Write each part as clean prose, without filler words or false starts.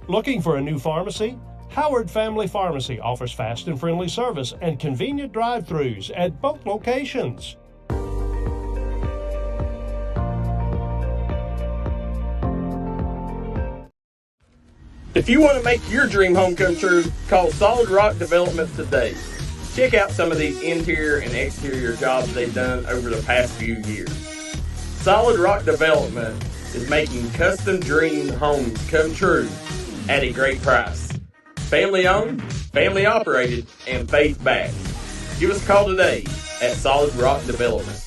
Looking for a new pharmacy? Howard Family Pharmacy offers fast and friendly service and convenient drive-thrus at both locations. If you want to make your dream home come true, call Solid Rock Development today. Check out some of these interior and exterior jobs they've done over the past few years. Solid Rock Development is making custom dream homes come true at a great price. Family owned, family operated, and faith backed. Give us a call today at Solid Rock Development.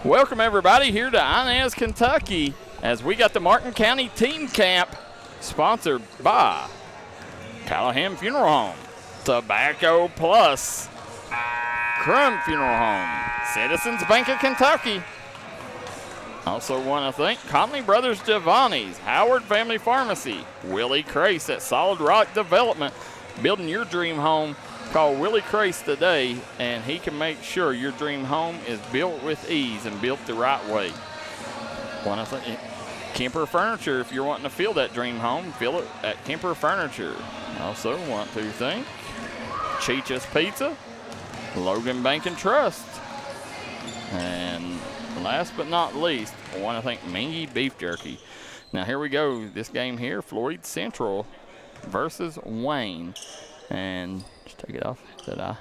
Welcome everybody here to Inez, Kentucky, as we got the Martin County Team Camp, sponsored by Callahan Funeral Home, Tobacco Plus, Crum Funeral Home, Citizens Bank of Kentucky. Also want to thank Conley Brothers Giovanni's, Howard Family Pharmacy, Willie Crace at Solid Rock Development, building your dream home. Call Willie Crace today, and he can make sure your dream home is built with ease and built the right way. Want to thank Kemper Furniture. If you're wanting to fill that dream home, fill it at Kemper Furniture. Also want to thank Cheech's Pizza, Logan Bank and Trust, and last but not least, I want to thank Mingy Beef Jerky. Now here we go. This game here, Floyd Central versus Wayne. And just take it off, did I?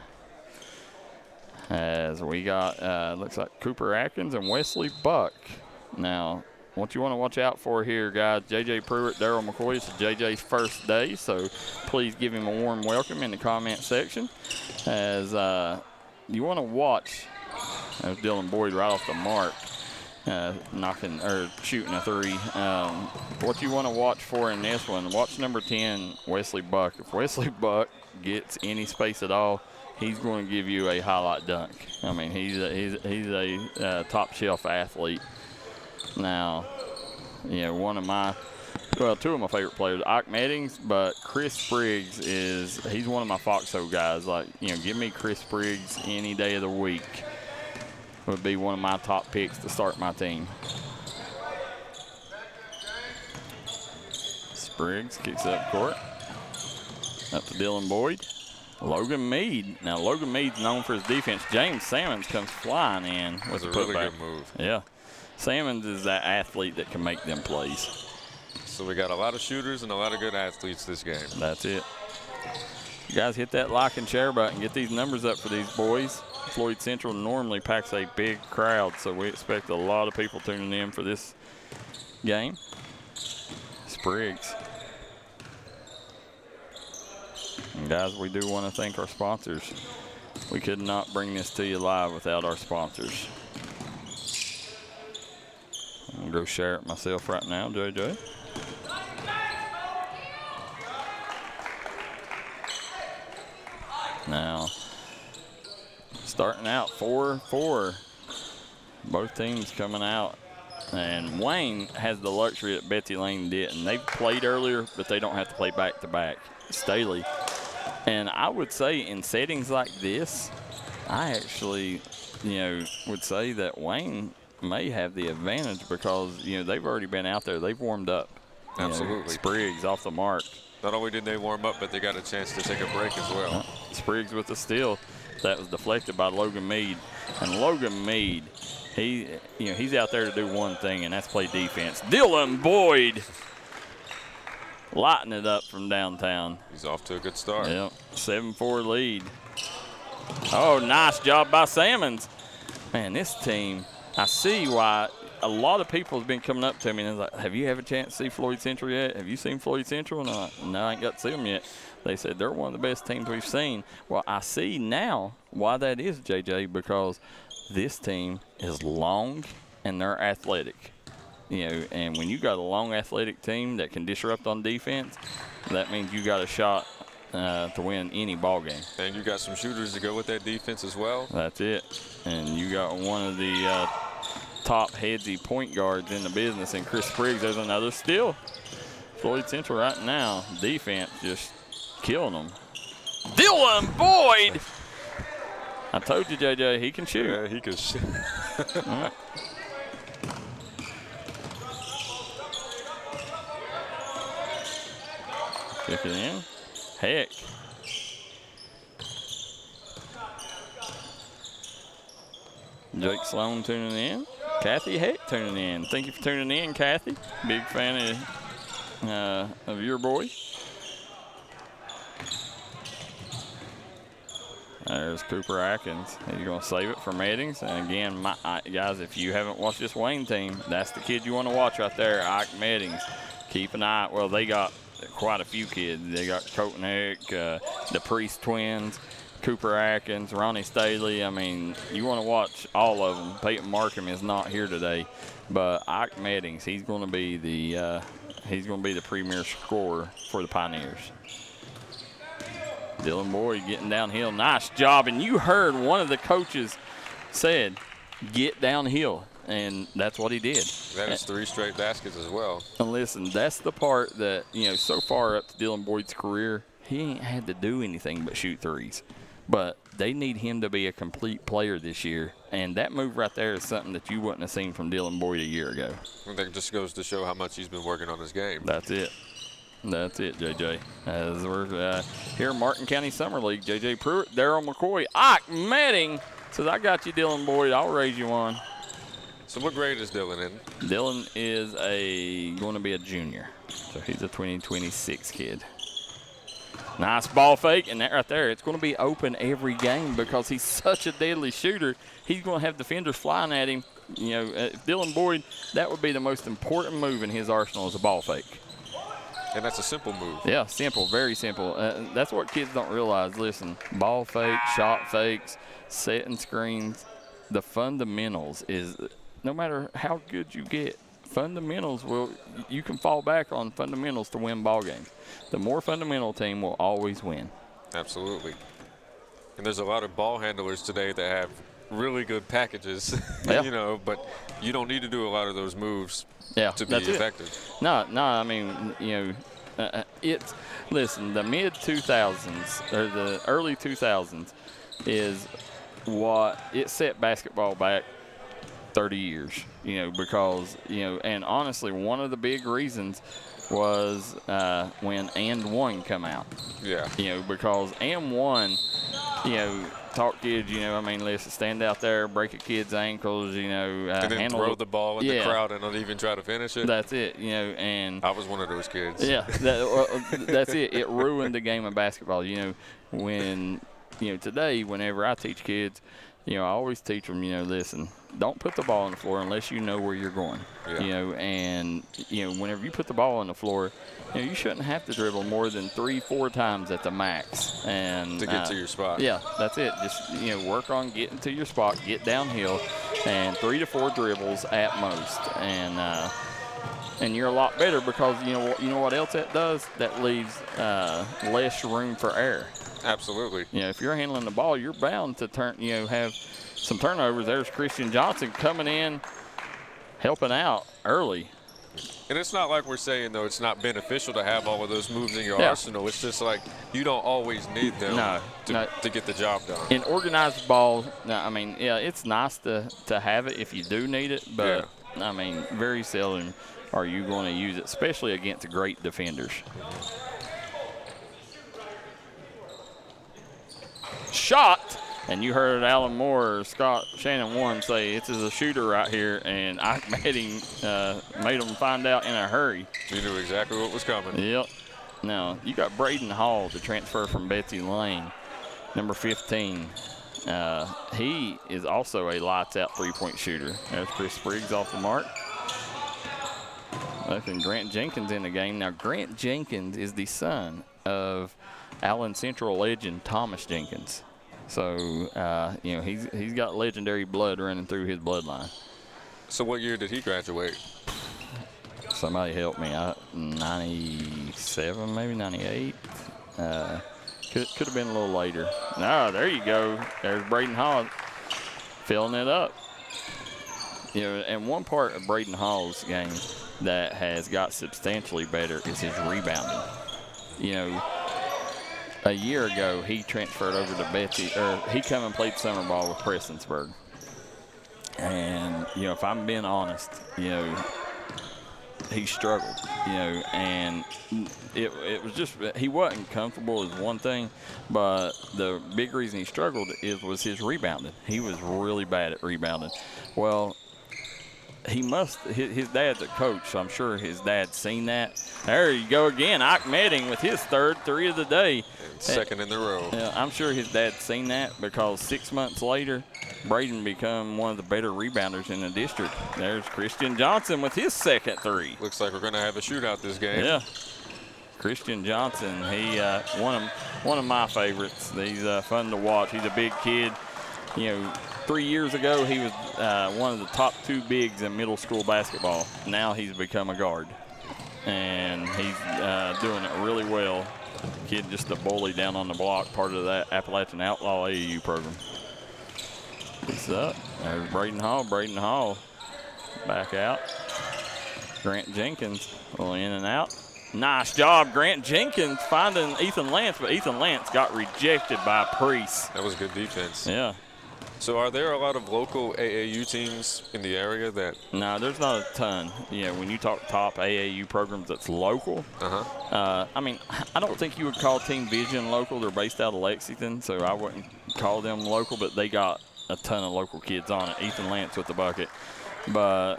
As we got, looks like Cooper Atkins and Wesley Buck. Now, what you want to watch out for here, guys, J.J. Pruitt, Darryl McCoy, it's J.J.'s first day, so please give him a warm welcome in the comment section. As you want to watch, there's Dylan Boyd right off the mark, shooting a three. What you want to watch for in this one, watch number 10, Wesley Buck. If Wesley Buck gets any space at all, he's going to give you a highlight dunk. I mean, he's a top shelf athlete. Now, you know, two of my favorite players, Ike Meddings, but Chris Spriggs he's one of my Foxhole guys. Like, you know, give me Chris Spriggs any day of the week. Would be one of my top picks to start my team. Spriggs kicks it up court. Up to Dylan Boyd. Logan Mead. Now, Logan Mead's known for his defense. James Sammons comes flying in with a really good move. Yeah. Sammons is that athlete that can make them plays. So we got a lot of shooters and a lot of good athletes this game. That's it. You guys hit that like and share button. Get these numbers up for these boys. Floyd Central normally packs a big crowd, so we expect a lot of people tuning in for this game. Spriggs. And guys, we do want to thank our sponsors. We could not bring this to you live without our sponsors. I'm going to go share it myself right now, JJ. Now, starting out 4-4. Both teams coming out. And Wayne has the luxury that Betsy Lane didn't. They've played earlier, but they don't have to play back-to-back. Staley. And I would say in settings like this, I actually, would say that Wayne may have the advantage because, they've already been out there. They've warmed up. Absolutely. Spriggs off the mark. Not only did they warm up, but they got a chance to take a break as well. Spriggs with the steal. That was deflected by Logan Mead. And Logan Mead, he's out there to do one thing, and that's play defense. Dylan Boyd lighting it up from downtown. He's off to a good start. Yep, 7-4 lead. Oh, nice job by Sammons. Man, this team, I see why a lot of people have been coming up to me and like, have you had a chance to see Floyd Central yet? Have you seen Floyd Central? And I'm like, no, I ain't got to see them yet. They said they're one of the best teams we've seen. Well, I see now why that is, JJ, because this team is long and they're athletic. And when you got a long athletic team that can disrupt on defense, that means you got a shot to win any ball game. And you got some shooters to go with that defense as well. That's it. And you got one of the top headsy point guards in the business in Chris Spriggs. There's another steal. Floyd Central right now, defense just killing them. Dylan Boyd I told you, JJ, he can shoot. Yeah, he can shoot. Right. Kick it in. Heck. Jake Sloan tuning in. Kathy Heck tuning in. Thank you for tuning in, Kathy. Big fan of your boy. There's Cooper Atkins. He's going to save it for Meddings. And again, guys, if you haven't watched this Wayne team, that's the kid you want to watch right there, Ike Meddings. Keep an eye. Well, they got quite a few kids. They got Colton Heck, the Priest twins, Cooper Atkins, Ronnie Staley. I mean, you want to watch all of them. Peyton Markham is not here today, but Ike Meddings, he's going to be the premier scorer for the Pioneers. Dylan Boyd getting downhill. Nice job. And you heard one of the coaches said, get downhill. And that's what he did. That is 3 straight baskets as well. And listen, that's the part that, so far up to Dylan Boyd's career, he ain't had to do anything but shoot threes. But they need him to be a complete player this year. And that move right there is something that you wouldn't have seen from Dylan Boyd a year ago. I think it just goes to show how much he's been working on his game. That's it. That's it, JJ. As we're here in Martin County Summer League, JJ Pruitt, Darryl McCoy, Ike Medding says, I got you, Dylan Boyd. I'll raise you one. So what grade is Dylan in? Dylan is going to be a junior. So he's a 2026 kid. Nice ball fake, and that right there, it's going to be open every game because he's such a deadly shooter. He's going to have defenders flying at him. Dylan Boyd, that would be the most important move in his arsenal is a ball fake. And that's a simple move. Yeah, simple, very simple. That's what kids don't realize. Listen, ball fakes, shot fakes, setting screens, the fundamentals is no matter how good you get, fundamentals you can fall back on fundamentals to win ball games. The more fundamental team will always win. Absolutely. And there's a lot of ball handlers today that have really good packages, yeah. But you don't need to do a lot of those moves to be effective. No, I mean, listen, the mid-2000s or the early 2000s is what it set basketball back 30 years, because, and honestly, one of the big reasons was when And One come out. Yeah. Because And One, talk kids, listen, stand out there, break a kid's ankles, and then throw the ball at the crowd and not even try to finish it. That's it, and I was one of those kids. Yeah, that's it. It ruined the game of basketball. When today, whenever I teach kids, I always teach them, listen, don't put the ball on the floor unless you know where you're going. Yeah. And whenever you put the ball on the floor, you shouldn't have to dribble more than 3-4 times at the max. And to get to your spot. Yeah, that's it. Just work on getting to your spot, get downhill, and 3 to 4 dribbles at most. And you're a lot better because you know what else that does? That leaves less room for error. Absolutely. If you're handling the ball, you're bound to have some turnovers. There's Christian Johnson coming in, helping out early. And it's not like we're saying, though, it's not beneficial to have all of those moves in your arsenal. It's just like you don't always need them to get the job done. In organized ball, it's nice to have it if you do need it, but, very seldom are you going to use it, especially against great defenders. Shot, and you heard Alan Moore or Scott Shannon Warren say this is a shooter right here, and Ike Medding made them find out in a hurry. You knew exactly what was coming. Yep. Now, you got Braden Hall to transfer from Betsy Lane, number 15. He is also a lights-out three-point shooter. There's Chris Spriggs off the mark. And Grant Jenkins in the game. Now, Grant Jenkins is the son of Allen Central legend Thomas Jenkins. So, he's got legendary blood running through his bloodline. So what year did he graduate? Somebody help me. 97, maybe 98. Could have been a little later. No, there you go. There's Braden Hall filling it up. And one part of Braden Hall's game that has got substantially better is his rebounding. a year ago, he transferred over to Betsy, or he come and played summer ball with Prestonsburg. And, you know, if I'm being honest, you know, he struggled, you know, and it was just, he wasn't comfortable is one thing, but the big reason he struggled was his rebounding. He was really bad at rebounding. Well, his dad's a coach, so I'm sure his dad's seen that. There you go again, Ike Medding with his third 3 of the day. And second in the row. Yeah, I'm sure his dad's seen that, because 6 months later, Braden become one of the better rebounders in the district. There's Christian Johnson with his second 3. Looks like we're going to have a shootout this game. Yeah. Christian Johnson, he one of my favorites. He's fun to watch. He's a big kid. You know, 3 years ago, he was one of the top 2 bigs in middle school basketball. Now he's become a guard, and he's doing it really well. Kid just a bully down on the block, part of that Appalachian Outlaw AAU program. What's up? There's Braden Hall. Braden Hall back out. Grant Jenkins will in and out. Nice job, Grant Jenkins finding Ethan Lance, but Ethan Lance got rejected by Priest. That was good defense. Yeah. So are there a lot of local AAU teams in the area that? No, there's not a ton. You know, when you talk top AAU programs that's local, I mean, I don't think you would call Team Vision local. They're based out of Lexington, so I wouldn't call them local, but they got a ton of local kids on it. Ethan Lance with the bucket. But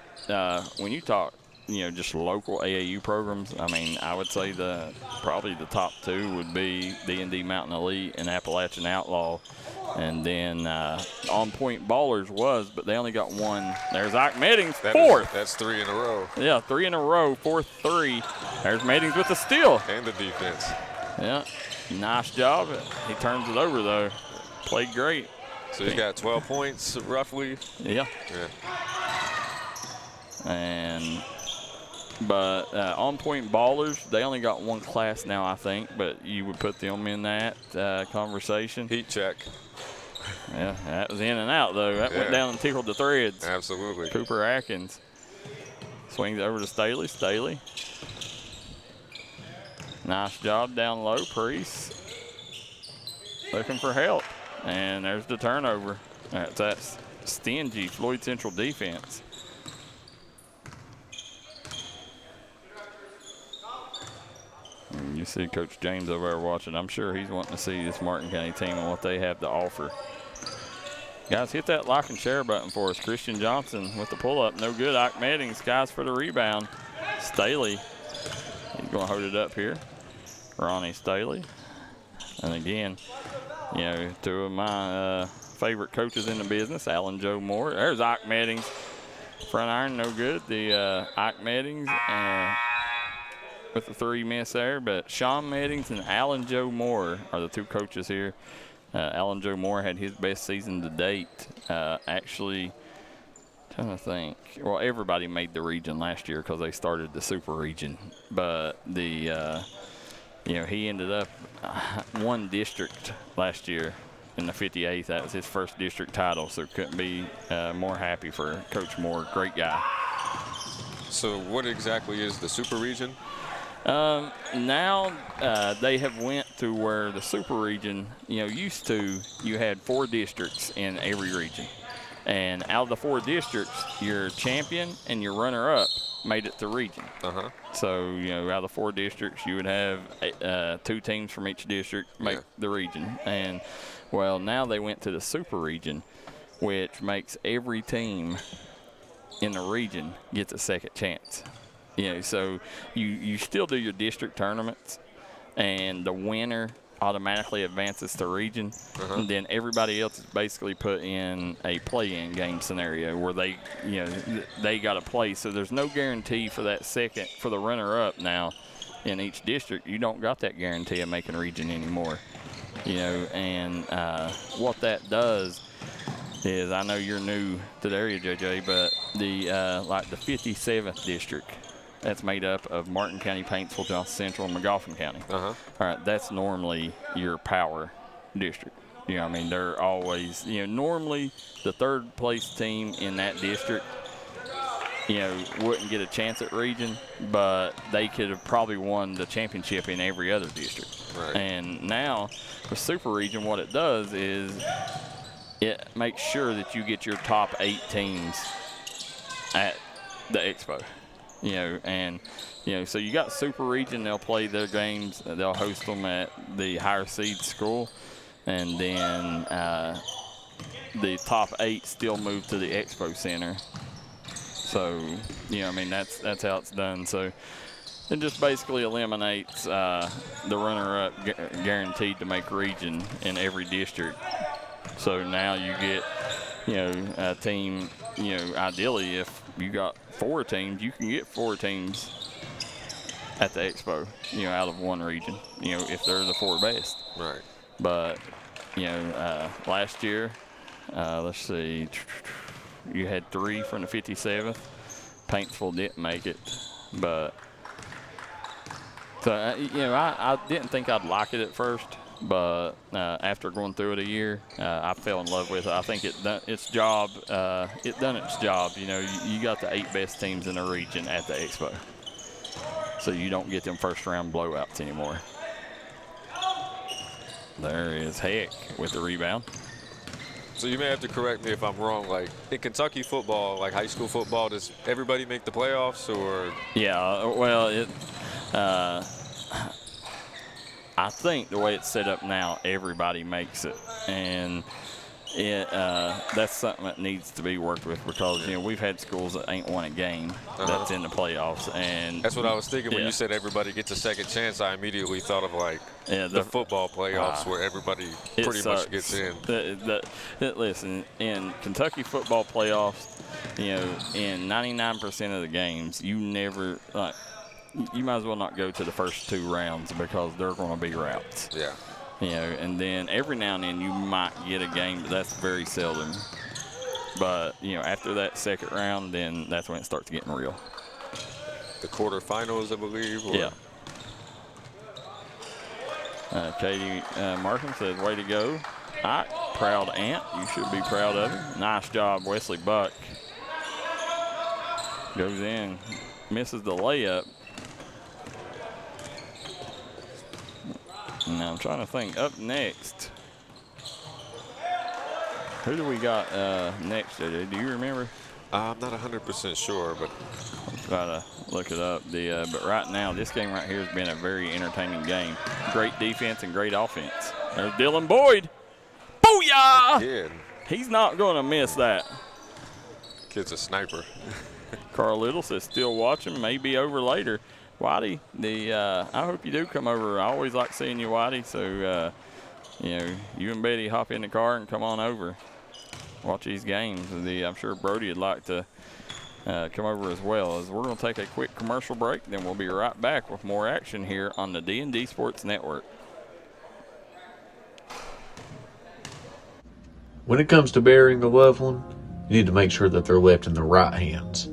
when you talk, you know, just local AAU programs, I mean, I would say probably the top 2 would be D&D Mountain Elite and Appalachian Outlaw. And then On Point Ballers but they only got 1. There's Ike Meddings, 4th. That's 3 in a row. Yeah, 3 in a row, 4th 3. There's Meddings with the steal. And the defense. Yeah, nice job. He turns it over, though. Played great. So he's got 12 points, roughly. Yeah. But On Point Ballers, they only got 1 class now, I think, but you would put them in that conversation. Heat check. Yeah, that was in and out, though. That went down and tickled the threads. Absolutely. Cooper Atkins swings over to Staley. Staley. Nice job down low, Priest. Looking for help. And there's the turnover. That's stingy Floyd Central defense. And you see Coach James over there watching. I'm sure he's wanting to see this Martin County team and what they have to offer. Guys, hit that like and share button for us. Christian Johnson with the pull-up. No good. Ike Meddings, guys, for the rebound. Staley, he's going to hold it up here. Ronnie Staley. And again, you know, 2 of my favorite coaches in the business, Alan Joe Moore. There's Ike Meddings. Front iron, no good. The Ike Meddings with the 3 miss there. But Sean Meddings and Alan Joe Moore are the 2 coaches here. Alan Joe Moore had his best season to date. Actually, trying to think. Well, everybody made the region last year because they started the super region. But the you know, he ended up 1 district last year in the 58th. That was his first district title, so couldn't be more happy for Coach Moore. Great guy. So what exactly is the super region? Now they have went to where the super region, you know, used to, you had 4 districts in every region. And out of the 4 districts, your champion and your runner-up made it to region. So, you know, out of the 4 districts, you would have 2 teams from each district make the region. And, well, now they went to the super region, which makes every team in the region gets a second chance. You know, so you still do your district tournaments, and the winner automatically advances to region. And then everybody else is basically put in a play-in game scenario where they, you know, they got to play. So there's no guarantee for that second, for the runner-up now in each district. You don't got that guarantee of making region anymore. You know, and what that does is, I know you're new to the area, JJ, but the like the 57th district, that's made up of Martin County, Paintsville, Johnson Central, and McGoffin County. All right, that's normally your power district. You know, I mean, they're always, you know, normally the 3rd place team in that district wouldn't get a chance at region, but they could have probably won the championship in every other district. Right. And now with Super Region, what it does is it makes sure that you get your top 8 teams at the Expo. So you got Super Region, they'll play their games, they'll host them at the higher seed school, and then the top 8 still move to the Expo Center. So, that's how it's done. So it just basically eliminates the runner-up guaranteed to make region in every district. So now you get, a team, ideally if you got 4 teams, you can get 4 teams at the Expo, out of one region, if they're the 4 best. Right. But, last year, let's see, you had 3 from the 57th. Paintsville didn't make it, but so I didn't think I'd like it at first, but after going through it a year, I fell in love with it. I think it done its job. You got the 8 best teams in the region at the Expo, so you don't get them first round blowouts anymore. There is Heck with the rebound. So you may have to correct me if I'm wrong. Like in Kentucky football, like high school football, does everybody make the playoffs or? Yeah, well, I think the way it's set up now, everybody makes it, and that's something that needs to be worked with because we've had schools that ain't won a game that's in the playoffs, and that's what I was thinking when you said everybody gets a second chance. I immediately thought of like the football playoffs where everybody pretty much gets in. Listen, in Kentucky football playoffs, in 99% of the games, you never you might as well not go to the first 2 rounds because they're going to be routes. Yeah. And then every now and then you might get a game, but that's very seldom. But, after that second round, then that's when it starts getting real. The quarterfinals, I believe? Or? Yeah. Katie Markham says, way to go. All right, proud Ant. You should be proud of him. Nice job, Wesley Buck. Goes in, misses the layup. Now I'm trying to think. Up next, who do we got next? Do you remember? I'm not 100% sure, but I'll try to look it up. But right now, this game right here has been a very entertaining game. Great defense and great offense. There's Dylan Boyd. Booyah! Kid. He's not going to miss that. Kid's a sniper. Carl Little says still watching. May be over later. Whitey, I hope you do come over. I always like seeing you, Whitey. So, you and Betty hop in the car and come on over. Watch these games. I'm sure Brody would like to come over as well. As we're going to take a quick commercial break, then we'll be right back with more action here on the D&D Sports Network. When it comes to burying a loved one, you need to make sure that they're left in the right hands.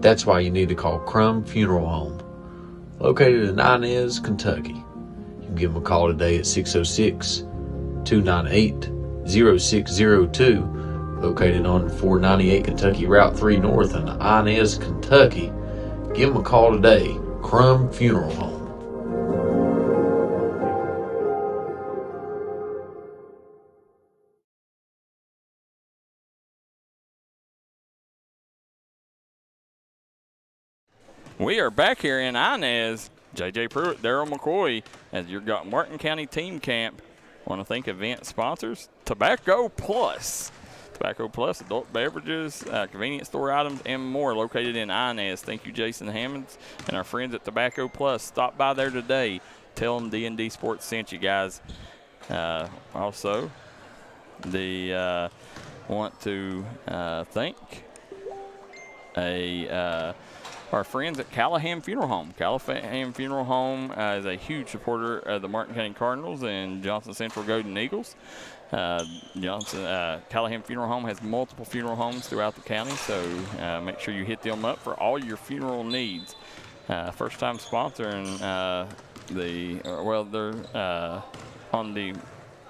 That's why you need to call Crum Funeral Home, located in Inez, Kentucky. You can give them a call today at 606-298-0602, located on 498 Kentucky Route 3 North in Inez, Kentucky. Give them a call today, Crum Funeral Home. We are back here in Inez. J.J. Pruitt, Darryl McCoy, as you've got Martin County Team Camp. Want to thank event sponsors, Tobacco Plus. Tobacco Plus, adult beverages, convenience store items, and more located in Inez. Thank you, Jason Hammonds, and our friends at Tobacco Plus. Stop by there today. Tell them D&D Sports sent you guys. Also, want to thank our friends at Callahan Funeral Home. Callahan Funeral Home is a huge supporter of the Martin County Cardinals and Johnson Central Golden Eagles. Callahan Funeral Home has multiple funeral homes throughout the county, so make sure you hit them up for all your funeral needs. First time sponsoring they're on the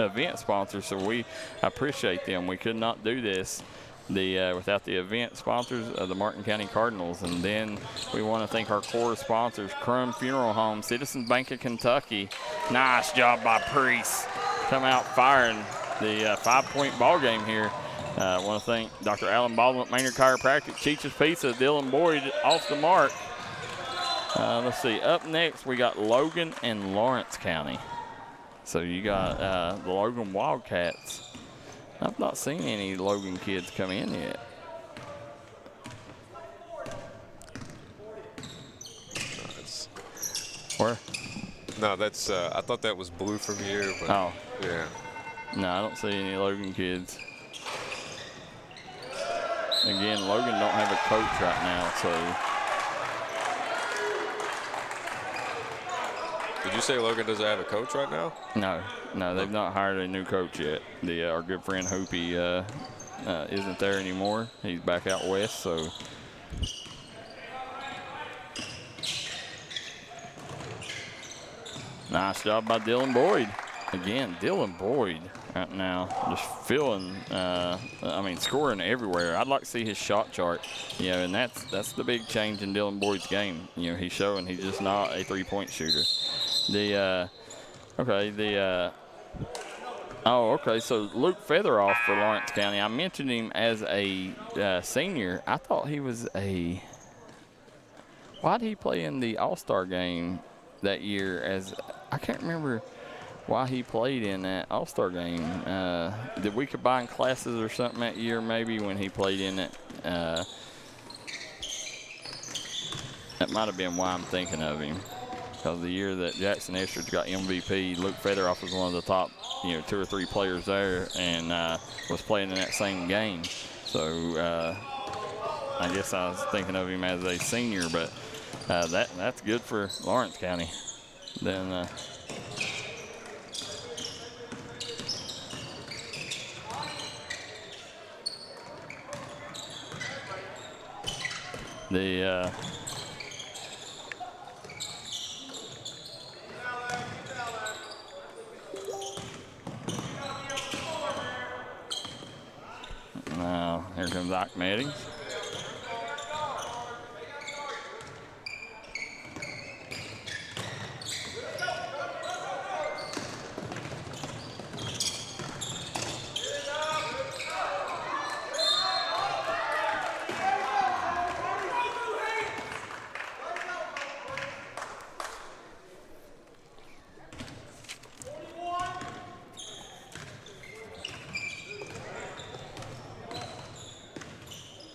event sponsor, so we appreciate them. We could not do this without the event sponsors of the Martin County Cardinals. And then we want to thank our core sponsors, Crum Funeral Home, Citizens Bank of Kentucky. Nice job by Priest. Come out firing the 5-point ball game here. I want to thank Dr. Alan Baldwin at Maynard Chiropractic, Cheech's Pizza, Dylan Boyd off the mark. Let's see. Up next, we got Logan and Lawrence County. So you got the Logan Wildcats. I've not seen any Logan kids come in yet. Where? No, that's. I thought that was blue from here, but oh, yeah. No, I don't see any Logan kids. Again, Logan don't have a coach right now, so. Did you say Logan doesn't have a coach right now? No, they've not hired a new coach yet. Our good friend Hoopy isn't there anymore. He's back out west, so. Nice job by Dylan Boyd. Again, Dylan Boyd right now just scoring everywhere. I'd like to see his shot chart, and that's the big change in Dylan Boyd's game. He's showing he's just not a three-point shooter. So Luke Featheroff for Lawrence County. I mentioned him as a senior. I thought he was why did he play in the All-Star game that year? I can't remember why he played in that All-Star game. Did we combine classes or something that year maybe when he played in it? That might have been why I'm thinking of him. Because the year that Jackson Estridge got MVP, Luke Featheroff was one of the top, 2 or 3 players there, and was playing in that same game. So I guess I was thinking of him as a senior, but that's good for Lawrence County. Then now here comes Doc Meddings.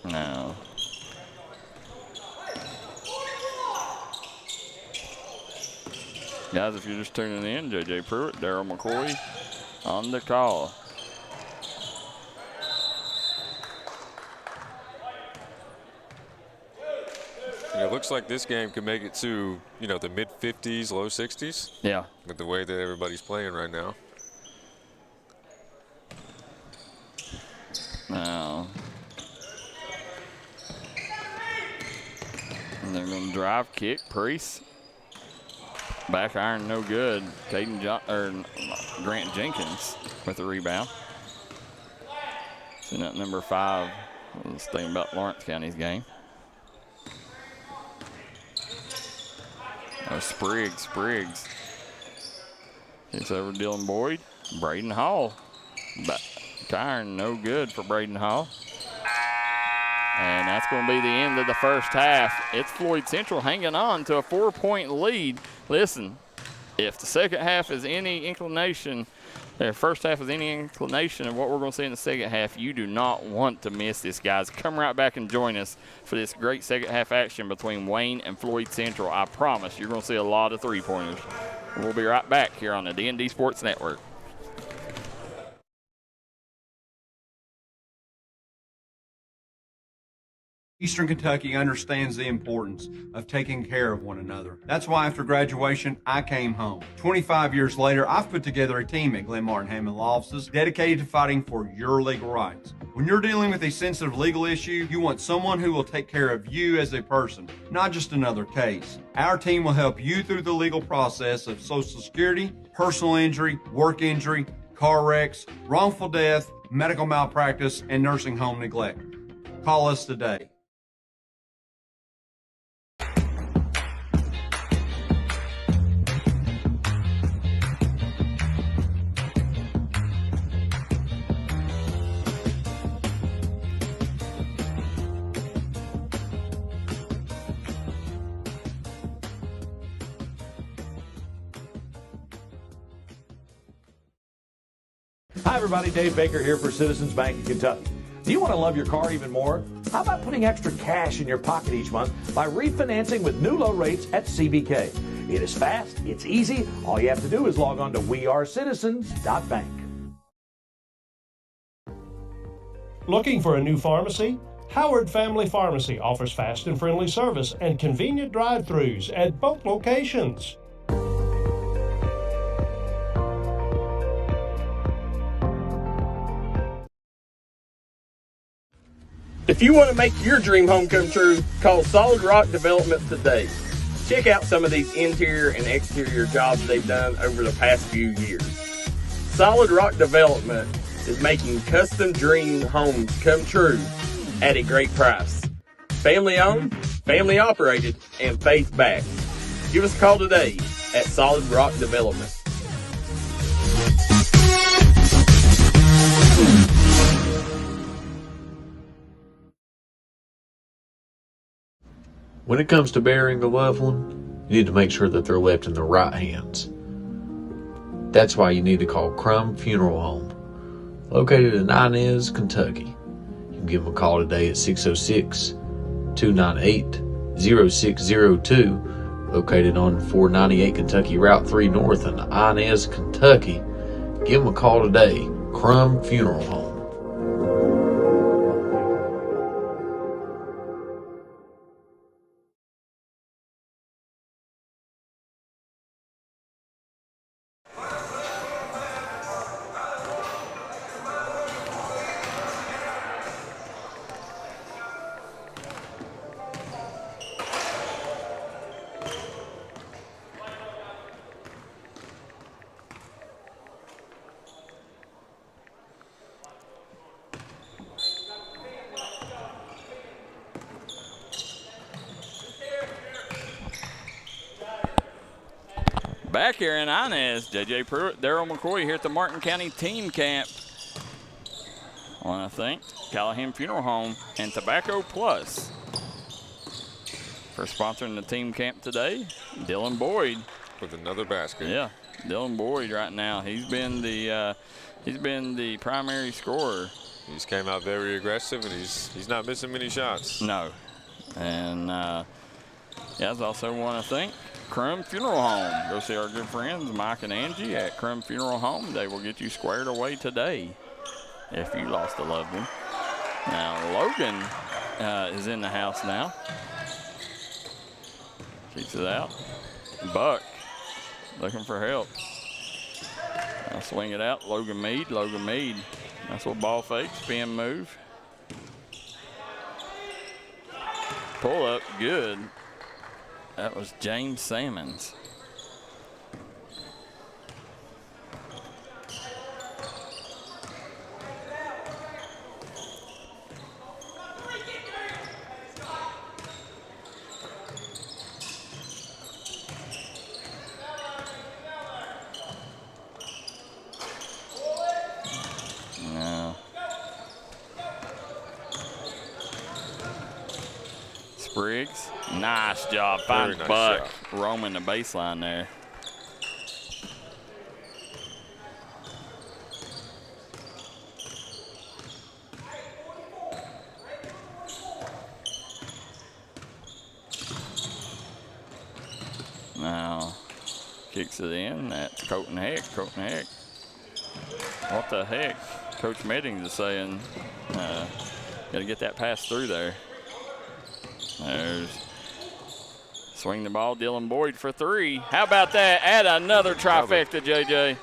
Now, guys, if you're just tuning in, J.J. Pruitt, Darryl McCoy on the call. It looks like this game could make it to, the mid-50s, low 60s. Yeah. With the way that everybody's playing right now. Now, and they're going to drive, kick, Priest. Back iron, no good. Grant Jenkins with the rebound. And at number 5, let's think about Lawrence County's game. Oh, Spriggs. It's over Dylan Boyd. Braden Hall. Back iron, no good for Braden Hall. And that's going to be the end of the first half. It's Floyd Central hanging on to a 4-point lead. Listen, if the second half is any inclination, the first half is any inclination of what we're going to see in the second half, you do not want to miss this, guys. Come right back and join us for this great second half action between Wayne and Floyd Central. I promise you're going to see a lot of three-pointers. We'll be right back here on the D&D Sports Network. Eastern Kentucky understands the importance of taking care of one another. That's why after graduation, I came home. 25 years later, I've put together a team at Glen Martin Hammond Law Offices dedicated to fighting for your legal rights. When you're dealing with a sensitive legal issue, you want someone who will take care of you as a person, not just another case. Our team will help you through the legal process of Social Security, personal injury, work injury, car wrecks, wrongful death, medical malpractice, and nursing home neglect. Call us today. Hi, everybody. Dave Baker here for Citizens Bank of Kentucky. Do you want to love your car even more? How about putting extra cash in your pocket each month by refinancing with new low rates at CBK? It is fast, it's easy. All you have to do is log on to wearecitizens.bank. Looking for a new pharmacy? Howard Family Pharmacy offers fast and friendly service and convenient drive-thrus at both locations. If you want to make your dream home come true, call Solid Rock Development today. Check out some of these interior and exterior jobs they've done over the past few years. Solid Rock Development is making custom dream homes come true at a great price. Family owned, family operated, and faith backed. Give us a call today at Solid Rock Development. When it comes to burying a loved one, you need to make sure that they're left in the right hands. That's why you need to call Crum Funeral Home, located in Inez, Kentucky. You can give them a call today at 606-298-0602, located on 498 Kentucky Route 3 North in Inez, Kentucky. Give them a call today, Crum Funeral Home. Back here in Inez, J.J. Pruitt, Darryl McCoy here at the Martin County Team Camp. I want to thank Callahan Funeral Home and Tobacco Plus for sponsoring the team camp today. Dylan Boyd with another basket. Yeah, Dylan Boyd right now. He's been the primary scorer. He's came out very aggressive, and he's not missing many shots. No, and I also want to thank Crum Funeral Home. Go see our good friends Mike and Angie at Crum Funeral Home. They will get you squared away today if you lost a loved one. Now Logan is in the house now. Keeps it out. Buck looking for help. I'll swing it out. Logan Mead. That's what ball fake. Spin move. Pull up. Good. That was James Sammons. No. Spriggs. Nice job. Finds Buck roaming the baseline there. Now kicks it in. That's Colton Heck. What the heck? Coach Meddings is saying, got to get that pass through there. There's swing the ball, Dylan Boyd for three. How about that? Add another trifecta, JJ.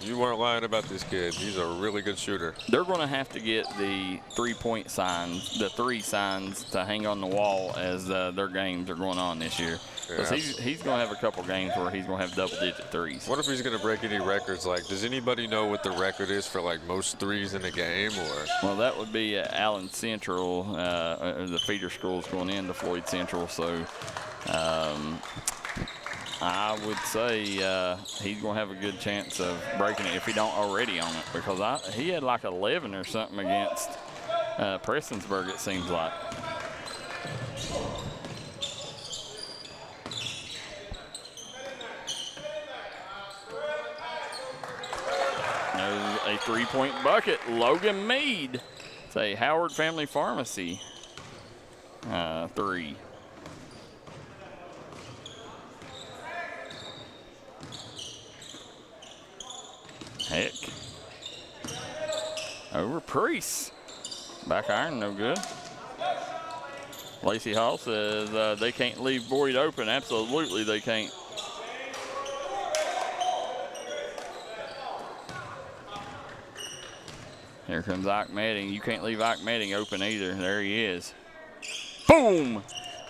You weren't lying about this kid. He's a really good shooter. They're going to have to get the 3-point signs, the 3 signs, to hang on the wall as their games are going on this year. Because he's going to have a couple games where he's going to have double-digit threes. What if he's going to break any records? Like, does anybody know what the record is for, like, most threes in a game? Or well, that would be Allen Central. The feeder school's going into Floyd Central. So I would say he's going to have a good chance of breaking it if he don't already on it. Because he had like 11 or something against Prestonsburg, it seems like. There's a 3-point bucket. Logan Mead. It's a Howard Family Pharmacy 3. Heck. Over Priest. Back iron, no good. Lacey Hall says they can't leave Boyd open. Absolutely they can't. Here comes Ike Medding. You can't leave Ike Medding open either. There he is. Boom!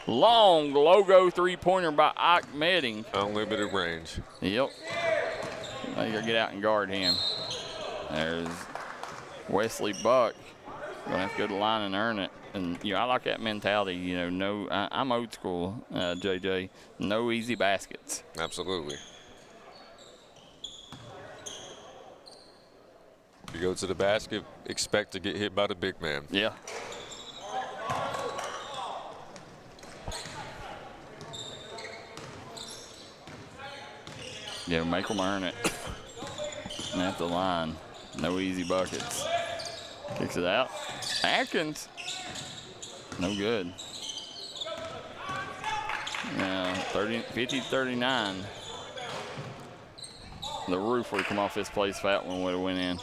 Long logo 3-pointer by Ike Medding. Unlimited range. Yep. Now you gotta get out and guard him. There's Wesley Buck. Gonna have to go to the line and earn it. And I like that mentality. I'm old school, JJ. No easy baskets. Absolutely. You go to the basket, expect to get hit by the big man. Yeah. Yeah, make them earn it. And at the line, no easy buckets. Kicks it out. Atkins, no good. Now 50-39. The roof would come off this place. Fat one would have went in.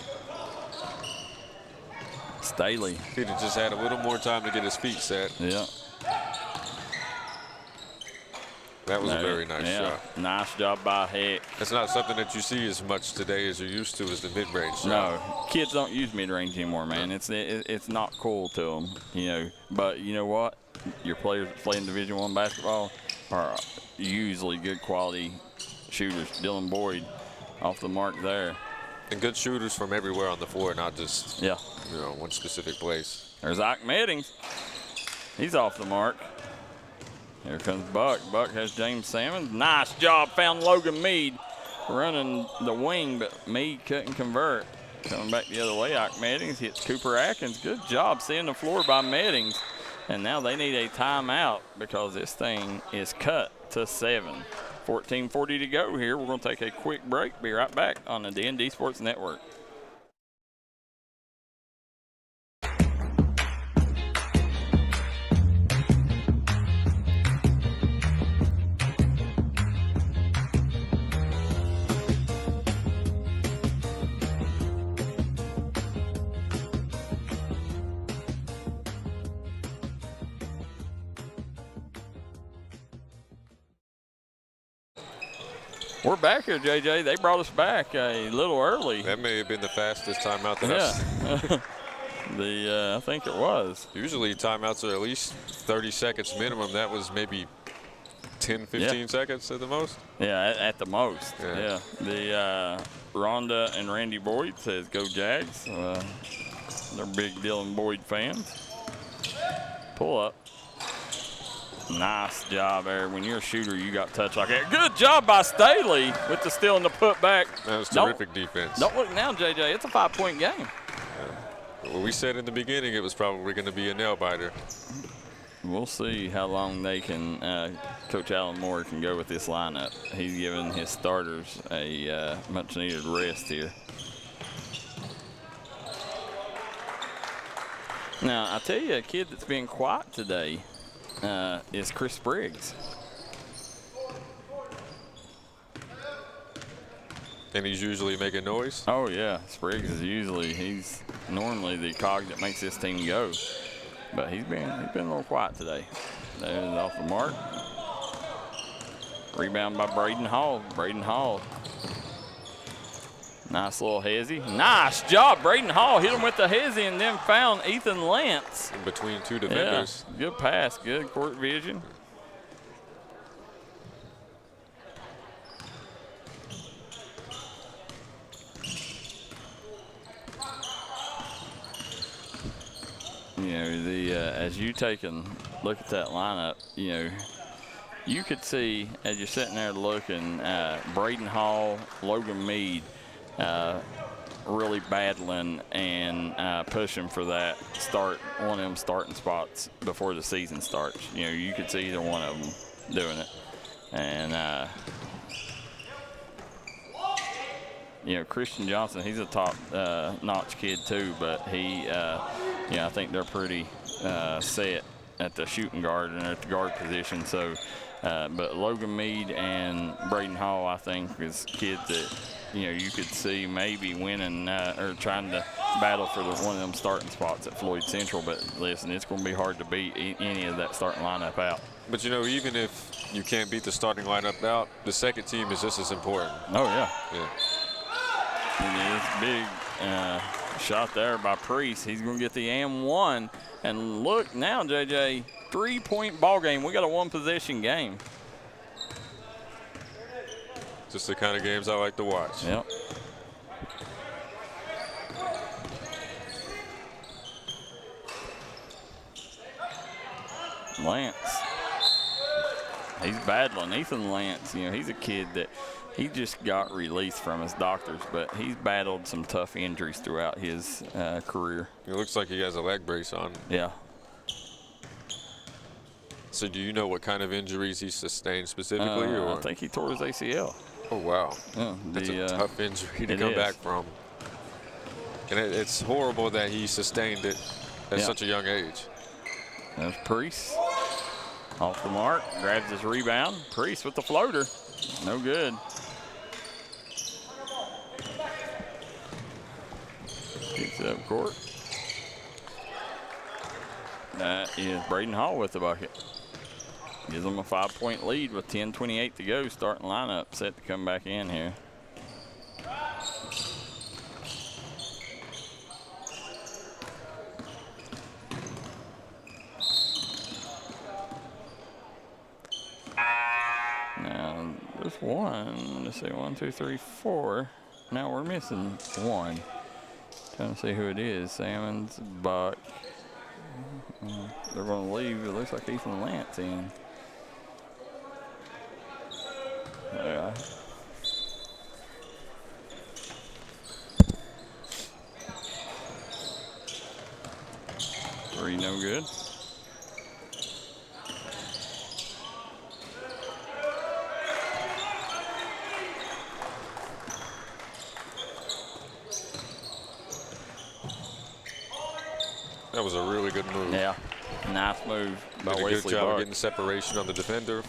Staley. He'd have just had a little more time to get his feet set. Yeah. That was a very nice shot. Nice job by Heck. It's not something that you see as much today as you're used to as the mid-range shot. No, kids don't use mid-range anymore, man. It's not cool to them, But you know what? Your players that play in Division I basketball are usually good quality shooters. Dylan Boyd off the mark there. And good shooters from everywhere on the floor, not just you know, one specific place. There's Ike Meddings. He's off the mark. Here comes Buck. Buck has James Salmons. Nice job. Found Logan Mead running the wing, but Mead couldn't convert. Coming back the other way, Ike Meddings hits Cooper Atkins. Good job seeing the floor by Meddings. And now they need a timeout because this thing is cut to 7. 14:40 to go here. We're going to take a quick break. Be right back on the D&D Sports Network. We're back here, JJ. They brought us back a little early. That may have been the fastest timeout that I've seen. I think it was. Usually timeouts are at least 30 seconds minimum. That was maybe 10, 15 seconds at the most. Yeah, at the most. Yeah. The Rhonda and Randy Boyd says go Jags. They're big Dylan Boyd fans. Pull up. Nice job there. When you're a shooter, you got touch like that. Good job by Staley with the steal and the putback. That was terrific defense. Don't look now, JJ. It's a 5-point game. Yeah. Well, we said in the beginning it was probably going to be a nail-biter. We'll see how long they can, Coach Alan Moore can go with this lineup. He's giving his starters a much-needed rest here. Now, I tell you, a kid that's been quiet today is Chris Briggs. And he's usually making noise? Oh, yeah. Spriggs is he's normally the cog that makes this team go. But he's been a little quiet today. There's off the mark. Rebound by Braden Hall. Braden Hall. Nice little hezzy. Nice job. Braden Hall hit him with the hezzy and then found Ethan Lance. In between two defenders. Yeah, good pass. Good court vision. You know, as you take a look at that lineup, you know, you could see as you're sitting there looking, Braden Hall, Logan Mead, really battling and pushing for that one of them starting spots before the season starts. You know, you could see either one of them doing it, and you know, Christian Johnson, he's a top-notch kid too, but he, you know, I think they're pretty set at the shooting guard and at the guard position. So, but Logan Mead and Braden Hall, I think, is kids that, you know, you could see maybe winning or trying to battle for one of them starting spots at Floyd Central. But listen, it's going to be hard to beat any of that starting lineup out. But, you know, even if you can't beat the starting lineup out, the second team is just as important. Oh, yeah. Yeah. And it's big shot there by Priest. He's going to get the M1. And look now, JJ, 3-point ball game. We got a one-possession game. Just the kind of games I like to watch. Yep. Lance. He's battling. Ethan Lance, you know, he's a kid that he just got released from his doctors, but he's battled some tough injuries throughout his career. It looks like he has a leg brace on. Yeah. So do you know what kind of injuries he sustained specifically? I think he tore his ACL. Oh, wow. Yeah, that's a tough injury to come back from. And it's horrible that he sustained it at such a young age. That's Priest. Off the mark, grabs his rebound. Priest with the floater. No good. Kicks it up court. That is Braden Hall with the bucket. Gives them a 5-point lead with 10:28 to go. Starting lineup set to come back in here. Now, there's one. Let's see, 1, 2, 3, 4. Now we're missing one. Trying to see who it is. Salmons, Buck. They're going to leave. It looks like Ethan Lance in. Yeah. Three, no good. That was a really good move. Yeah, nice move by Wesley Buck. Did a good job of getting separation on the defender.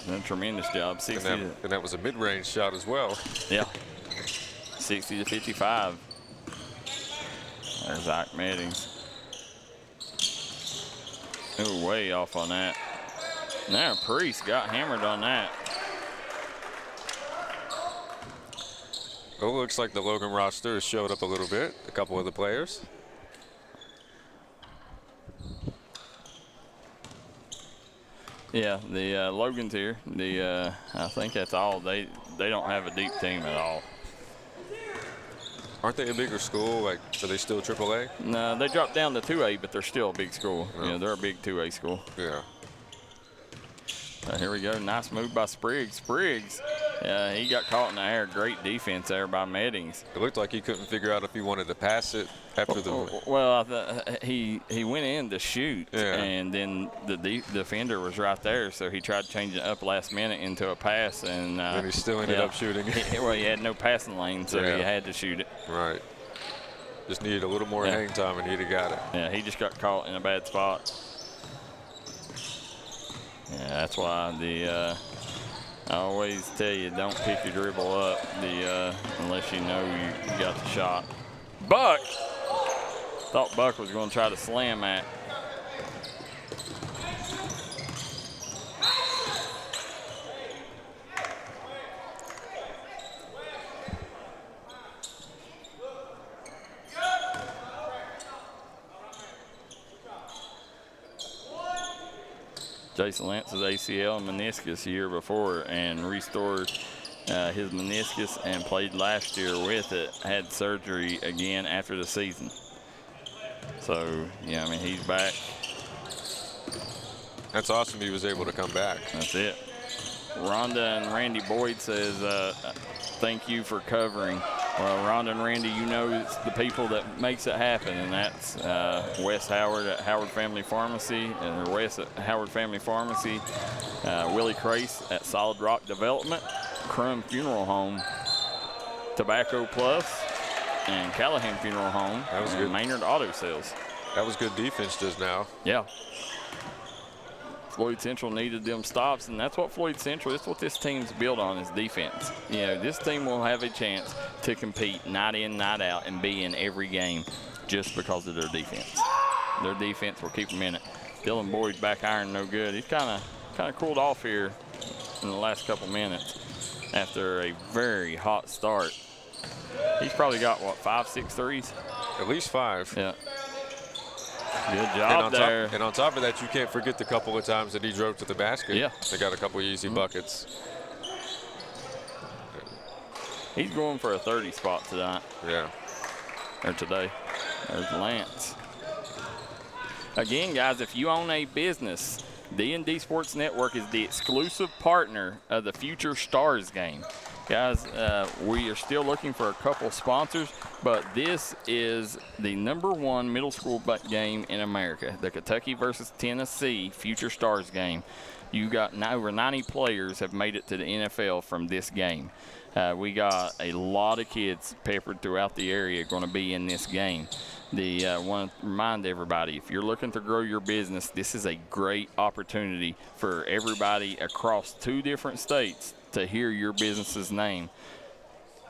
Done a tremendous job. 60 and that was a mid-range shot as well. Yeah, 60 to 55. There's Zach Meddings. Ooh, way off on that. Now Priest got hammered on that. Well, it looks like the Logan roster has showed up a little bit. A couple of the players. Yeah, the Logan's here. I think that's all. They don't have a deep team at all. Aren't they a bigger school? Like, are they still AAA? No, they dropped down to 2A, but they're still a big school. Oh. Yeah, they're a big 2A school. Yeah. Here we go. Nice move by Spriggs. Spriggs, he got caught in the air. Great defense there by Meddings. It looked like he couldn't figure out if he wanted to pass it after the. Well, he went in to shoot, yeah. And then the defender was right there, so he tried to change it up last minute into a pass, and he still ended up shooting it. Well, he had no passing lane, so he had to shoot it. Right. Just needed a little more hang time, and he'd have got it. Yeah, he just got caught in a bad spot. Yeah, that's why I always tell you, don't pick your dribble up unless you know you got the shot. Buck! Thought Buck was going to try to slam that. Jason Lance's ACL and meniscus the year before and restored his meniscus and played last year with it. Had surgery again after the season. So, yeah, I mean, he's back. That's awesome he was able to come back. That's it. Rhonda and Randy Boyd says, thank you for covering. Well, Rhonda and Randy, you know it's the people that makes it happen, and that's Wes Howard at Howard Family Pharmacy, and Wes at Howard Family Pharmacy, Willie Crace at Solid Rock Development, Crum Funeral Home, Tobacco Plus, and Callahan Funeral Home, that was and good. Maynard Auto Sales. That was good defense just now. Yeah. Floyd Central needed them stops, and that's what Floyd Central, that's what this team's built on, is defense. You know, this team will have a chance to compete night in, night out, and be in every game just because of their defense. Their defense will keep them in it. Dylan Boyd back iron, no good. He's kind of cooled off here in the last couple minutes after a very hot start. He's probably got, what, 5, 6 threes? At least 5. Yeah. Good job there. And on top of that, you can't forget the couple of times that he drove to the basket. Yeah. They got a couple of easy buckets. He's going for a 30 spot tonight. Yeah. Or today. There's Lance. Again, guys, if you own a business, D&D Sports Network is the exclusive partner of the Future Stars game. Guys, we are still looking for a couple sponsors, but this is the #1 middle school game in America, the Kentucky versus Tennessee Future Stars game. You got over 90 players have made it to the NFL from this game. We got a lot of kids peppered throughout the area going to be in this game. Want to remind everybody, if you're looking to grow your business, this is a great opportunity for everybody across 2 different states to hear your business's name.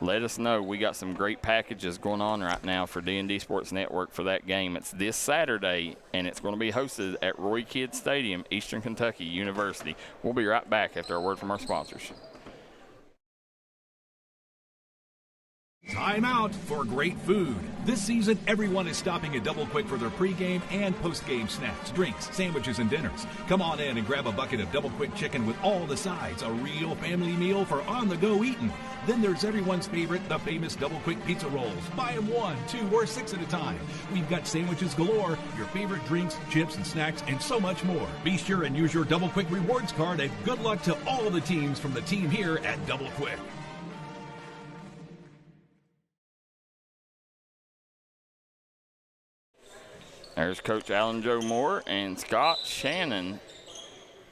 Let us know. We got some great packages going on right now for D&D Sports Network for that game. It's this Saturday, and it's going to be hosted at Roy Kidd Stadium, Eastern Kentucky University. We'll be right back after a word from our sponsors. Time out for great food. This season, everyone is stopping at Double Quick for their pregame and postgame snacks, drinks, sandwiches, and dinners. Come on in and grab a bucket of Double Quick chicken with all the sides, a real family meal for on-the-go eating. Then there's everyone's favorite, the famous Double Quick pizza rolls. Buy them 1, 2, or 6 at a time. We've got sandwiches galore, your favorite drinks, chips, and snacks, and so much more. Be sure and use your Double Quick rewards card, and good luck to all the teams from the team here at Double Quick. There's Coach Alan Joe Moore and Scott Shannon.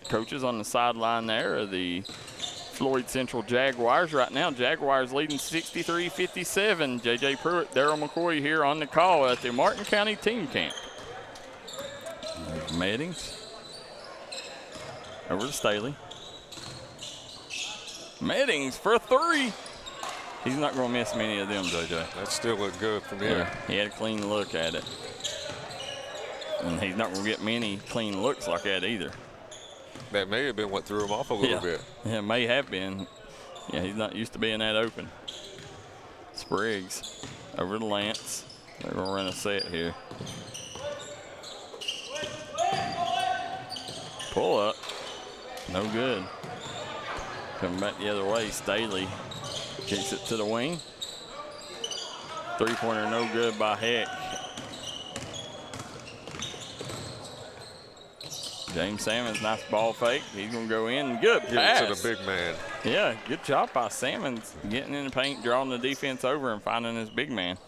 Coaches on the sideline there are the Floyd Central Jaguars. Right now, Jaguars leading 63-57. J.J. Pruitt, Darryl McCoy here on the call at the Martin County Team Camp. There's Meddings. Over to Staley. Meddings for 3. He's not going to miss many of them, J.J. That still looked good from here. Yeah, he had a clean look at it. And he's not going to get many clean looks like that either. That may have been what threw him off a little bit. Yeah, it may have been. Yeah, he's not used to being that open. Spriggs over to Lance. They're going to run a set here. Pull up. No good. Coming back the other way, Staley kicks it to the wing. 3-pointer no good by Heck. James Salmons, nice ball fake. He's going to go in. Good pass. Give it to the big man. Yeah, good job by Salmons getting in the paint, drawing the defense over, and finding his big man.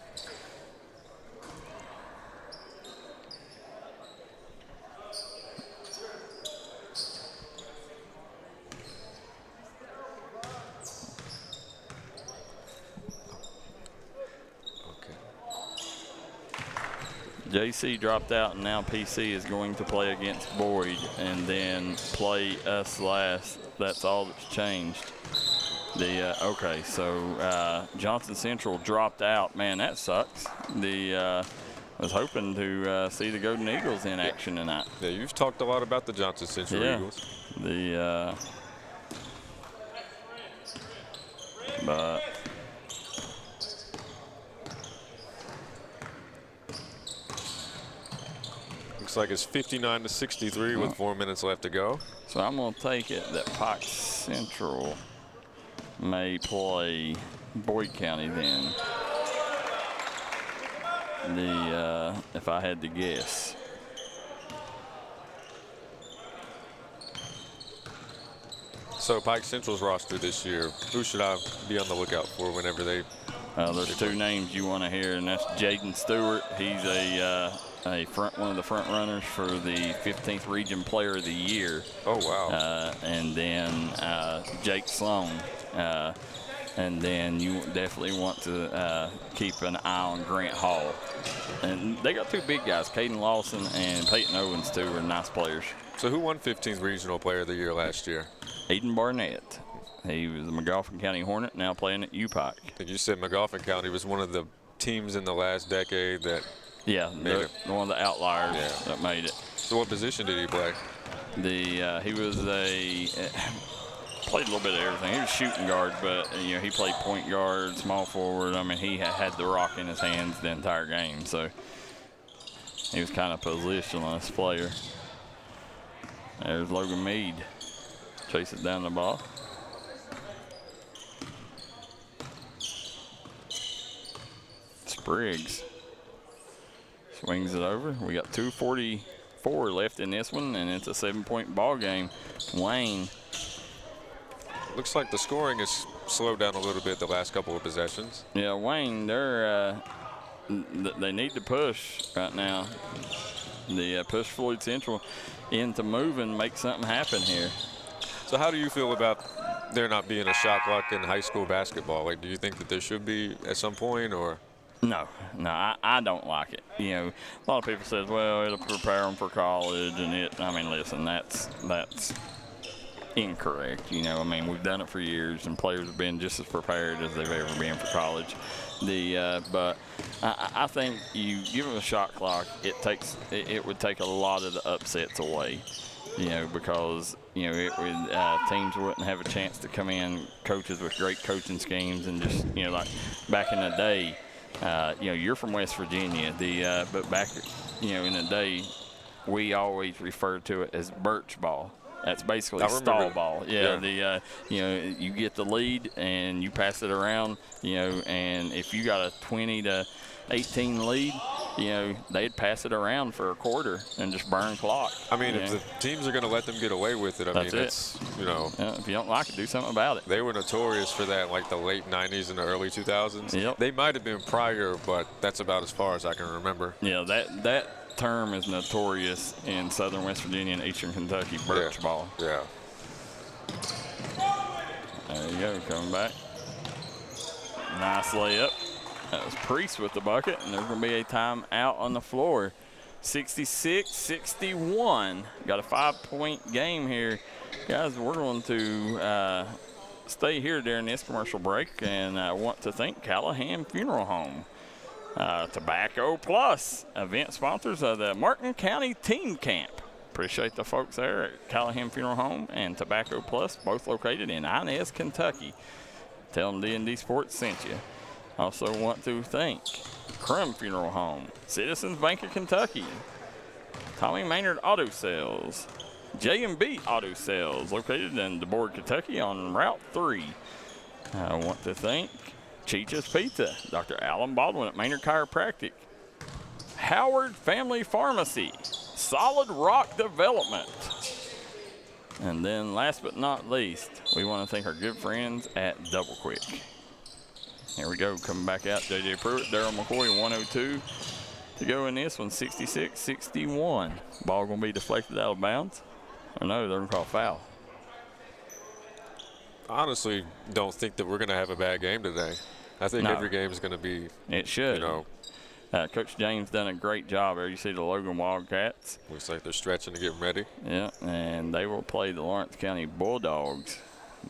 JC dropped out, and now PC is going to play against Boyd and then play us last. That's all that's changed. Okay, so Johnson Central dropped out. Man, that sucks. Was hoping to see the Golden Eagles in action tonight. Yeah, you've talked a lot about the Johnson Central Eagles. But Looks like it's 59-63 with 4 minutes left to go. So I'm going to take it that Pike Central may play Boyd County then. If I had to guess. So Pike Central's roster this year, who should I be on the lookout for whenever they? There's two names you want to hear, and that's Jaden Stewart. He's one of the front runners for the 15th Region Player of the Year. Oh wow! And then Jake Sloan. And then you definitely want to keep an eye on Grant Hall. And they got two big guys, Caden Lawson and Peyton Owens, too, are nice players. So who won 15th Regional Player of the Year last year? Eden Barnett. He was the McGoffin County Hornet, now playing at UPike. I think you said McGoffin County was one of the teams in the last decade that made it. One of the outliers that made it. So what position did he play? He was played a little bit of everything. He was shooting guard, but he played point guard, small forward. I mean, he had the rock in his hands the entire game, so he was kind of a positionless player. There's Logan Mead. Chases down the ball. Spriggs swings it over. We got 2:44 left in this one, and it's a 7-point ball game. Wayne. Looks like the scoring has slowed down a little bit the last couple of possessions. Yeah, Wayne, they need to push right now. Push Floyd Central into moving, make something happen here. So how do you feel about there not being a shot clock in high school basketball? Like, do you think that there should be at some point, or? No, I don't like it. A lot of people says, well, it'll prepare them for college, and I mean, listen, that's incorrect. I mean, we've done it for years, and players have been just as prepared as they've ever been for college. But I think you give them a shot clock, it would take a lot of the upsets away. Because teams wouldn't have a chance to come in, coaches with great coaching schemes, and just like back in the day. You're from West Virginia, but back in the day, we always referred to it as birch ball. That's basically stall ball. You get the lead and you pass it around. And if you got a 20-18 lead, they'd pass it around for a quarter and just burn clock. I mean, if the teams are going to let them get away with it, it's if you don't like it, do something about it. They were notorious for that, like the late 90s and the early 2000s. Yep. They might have been prior, but that's about as far as I can remember. Yeah, that term is notorious in southern West Virginia and eastern Kentucky, birch ball. Yeah. There you go, coming back. Nice layup. That was Priest with the bucket, and there's going to be a timeout on the floor. 66-61. Got a 5-point game here. Guys, we're going to stay here during this commercial break, and I want to thank Callahan Funeral Home. Tobacco Plus, event sponsors of the Martin County Team Camp. Appreciate the folks there at Callahan Funeral Home and Tobacco Plus, both located in Inez, Kentucky. Tell them D&D Sports sent you. Also want to thank Crum Funeral Home, Citizens Bank of Kentucky, Tommy Maynard Auto Sales, J&B Auto Sales, located in DeBoer, Kentucky on Route 3. I want to thank Cheech's Pizza, Dr. Alan Baldwin at Maynard Chiropractic, Howard Family Pharmacy, Solid Rock Development. And then last but not least, we want to thank our good friends at Double Quick. Here we go, coming back out, J.J. Pruitt, Darryl McCoy, 102 to go in this one, 66-61. Ball going to be deflected out of bounds. Or no, they're going to call foul. I honestly don't think that we're going to have a bad game today. I think every game is going to be. It should. Coach James done a great job there. You see the Logan Wildcats. Looks like they're stretching to get ready. Yeah, and they will play the Lawrence County Bulldogs.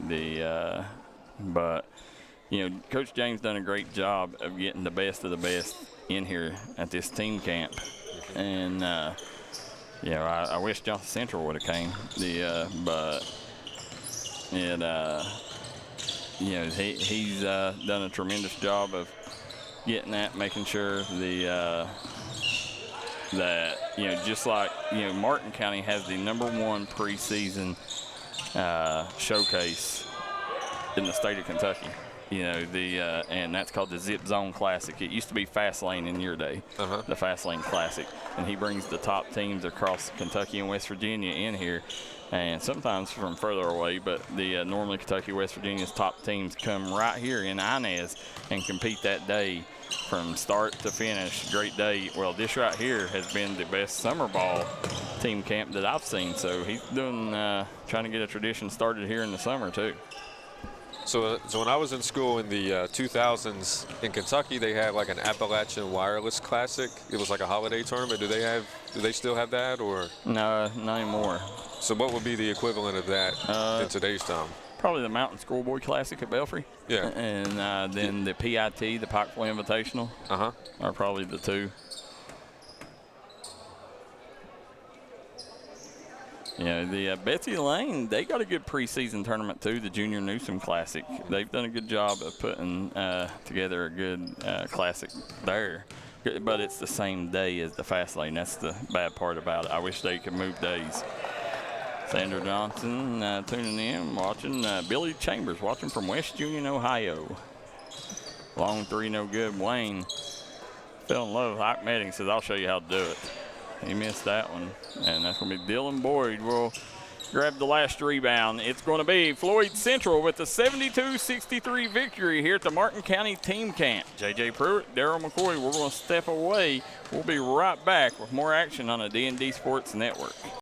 But Coach James done a great job of getting the best of the best in here at this team camp. And I wish Johnson Central would have came. But he's done a tremendous job of getting that, making sure that just like, Martin County has the #1 preseason showcase in the state of Kentucky. And that's called the Zip Zone Classic. It used to be Fast Lane in your day, the Fast Lane Classic. And he brings the top teams across Kentucky and West Virginia in here, and sometimes from further away, but the normally Kentucky, West Virginia's top teams come right here in Inez and compete that day from start to finish. Great day. Well, this right here has been the best summer ball team camp that I've seen, so he's doing trying to get a tradition started here in the summer too. So when I was in school in the 2000s in Kentucky, they had like an Appalachian Wireless Classic. It was like a holiday tournament. Do they still have that, or? No, not anymore. So what would be the equivalent of that in today's time? Probably the Mountain Schoolboy Classic at Belfry. Yeah. And then the PIT, the Pikeville Invitational, are probably the two. The Betsy Lane, they got a good preseason tournament too, the Junior Newsom Classic. They've done a good job of putting together a good classic there. But it's the same day as the Fast Lane. That's the bad part about it. I wish they could move days. Sandra Johnson tuning in, watching. Billy Chambers watching from West Union, Ohio. Long three, no good. Wayne fell in love with Ike Medding, says, I'll show you how to do it. He missed that one, and that's going to be Dylan Boyd will grab the last rebound. It's going to be Floyd Central with the 72-63 victory here at the Martin County Team Camp. J.J. Pruitt, Darryl McCoy, we're going to step away. We'll be right back with more action on the D&D Sports Network.